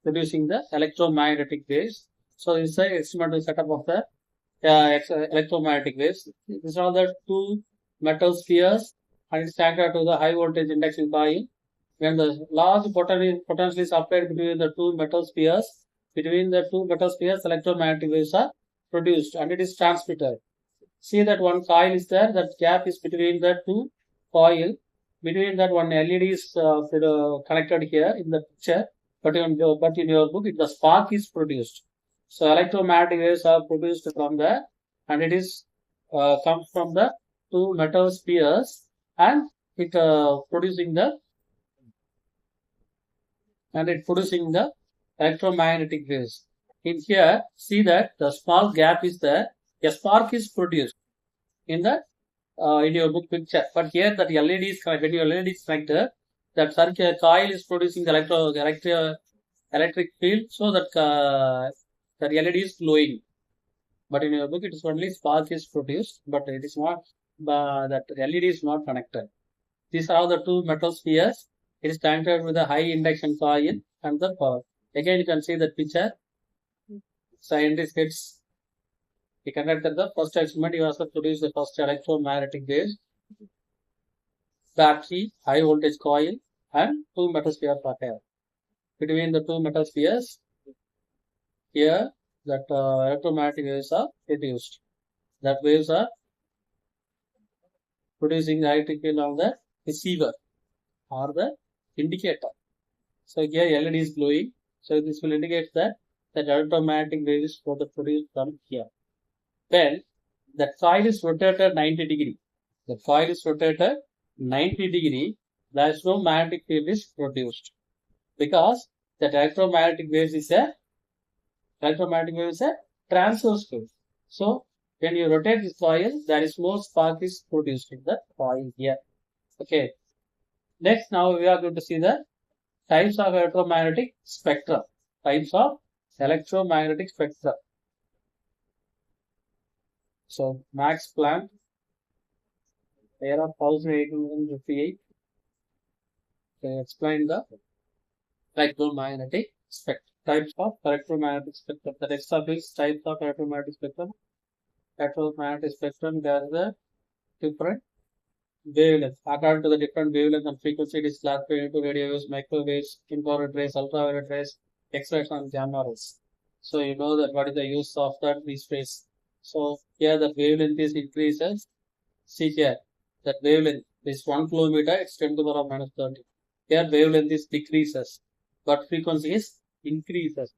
producing the electromagnetic waves. So this is the experimental setup of the electromagnetic waves. These are the two metal spheres and it's connected to the high voltage induction coil. When the large potential is applied between the two metal spheres, electromagnetic waves are produced and it is transmitted. See that one coil is there, that gap is between the two coil. Between that one LED is connected here in the picture, but in your book the spark is produced. So electromagnetic waves are produced from there and it is comes from the two metal spheres and it producing the electromagnetic waves. In here, see that the small gap is there. A spark is produced in the in your book picture. But here that LED is connected. When your LED is connected, that circuit coil is producing the electric field, so that that LED is glowing. But in your book, it is only spark is produced, but it is not that LED is not connected. These are the two metal spheres. It is connected with a high induction coil and the power. Again, you can see the picture. Scientist gets he conducted the first experiment. He also produced the first electromagnetic waves. Battery, high voltage coil, and two metal spheres are here. Between the two metal spheres, here that electromagnetic waves are produced. That waves are producing the electric field on the receiver or the indicator. So here LED is glowing. So this will indicate that electromagnetic wave is produced from here. Then the coil is rotated 90 degree. The coil is rotated 90 degree. There is no magnetic field is produced because that electromagnetic wave is a transverse wave. So when you rotate this coil, there is no spark is produced in the coil here. Okay. Next, now we are going to see the types of electromagnetic spectra. Types of electromagnetic spectra. So Max Planck, year of 1858, they explained the electromagnetic spectrum. Types of electromagnetic spectrum. The next topic is types of electromagnetic spectrum. Electromagnetic spectrum, there are the different wavelengths. According to the different wavelengths and frequency, it is classified into radio waves, microwaves, infrared rays, ultraviolet rays, X-rays, and gamma rays. So you know that what is the use of these rays. So here the wavelength is increases. See here that wavelength is 1 kilometer. It's 10 to the power minus 30. Here wavelength is decreases, but frequency is increases.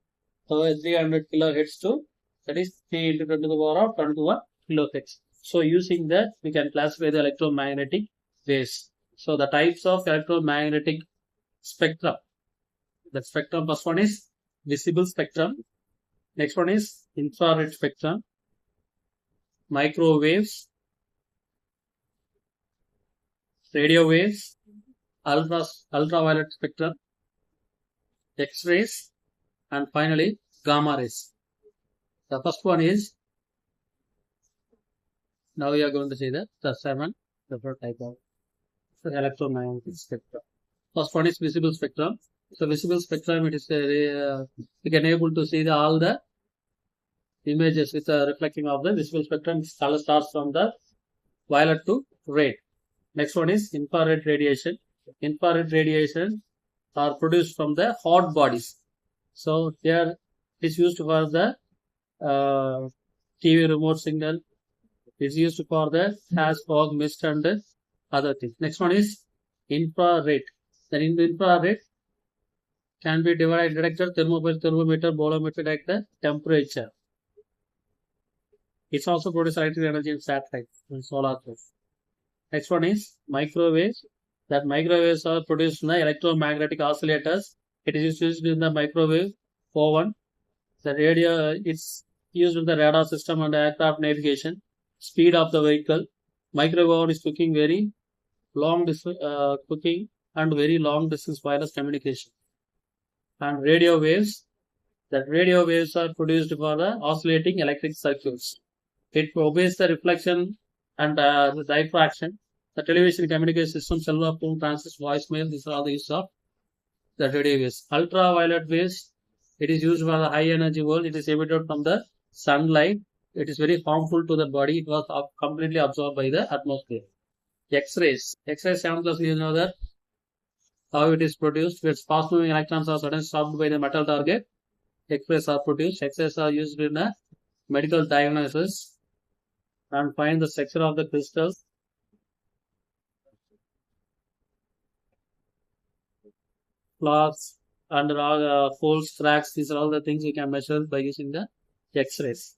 So 300 kilohertz to that is 3 into 10 to the power of 21 kilohertz. So using that we can classify the electromagnetic waves. So the types of electromagnetic spectrum. The spectrum first one is visible spectrum. Next one is infrared spectrum. Microwaves, radio waves, ultraviolet spectrum, X-rays, and finally gamma rays. The first one is, now we are going to see the 7 different type of electromagnetic spectrum. First one is visible spectrum. So visible spectrum, it is we can able to see all the images with the reflecting of the visible spectrum. Color starts from the violet to red. Next one is infrared radiation. Infrared radiation are produced from the hot bodies. So here it is used for the TV remote signal. It is used for the gas, fog, mist, and other things. Next one is infrared. Then in the infrared can be divided detector, thermometer, bolometer, like the temperature. It's also produces electric energy in satellite and solar cells. Next one is microwaves. That microwaves are produced in the electromagnetic oscillators. It is used in the microwave oven. The radio is used in the radar system and aircraft navigation. Speed of the vehicle. Microwave oven is cooking very long and very long distance wireless communication. And radio waves. That radio waves are produced for the oscillating electric circuits. It obeys the reflection and the diffraction. The television communication system, cellular phone, transist, voicemail, these are all the use of the radio waves. Ultraviolet waves, It is used for the high energy world. It is emitted from the sunlight. It is very harmful to the body because completely absorbed by the atmosphere. X-rays. X-rays samples, you know that how it is produced. Where fast moving electrons are suddenly stopped by the metal target. X-rays are produced. X-rays are used in a medical diagnosis and find the structure of the crystals. Flaws and holes, cracks. These are all the things you can measure by using the X-rays.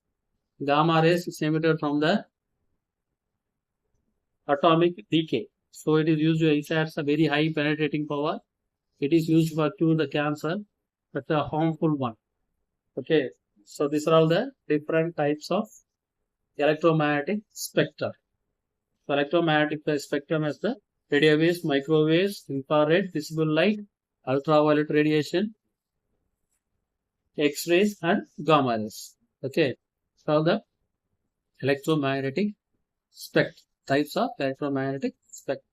Gamma rays is emitted from the atomic decay. So it is used to exert a very high penetrating power. It is used for cure the cancer. That's a harmful one. Okay. So these are all the different types of electromagnetic spectra. So electromagnetic spectrum is the radio waves, microwaves, infrared, visible light, ultraviolet radiation, X-rays, and gamma rays. Okay. So the electromagnetic spectrum, types of electromagnetic spectrum.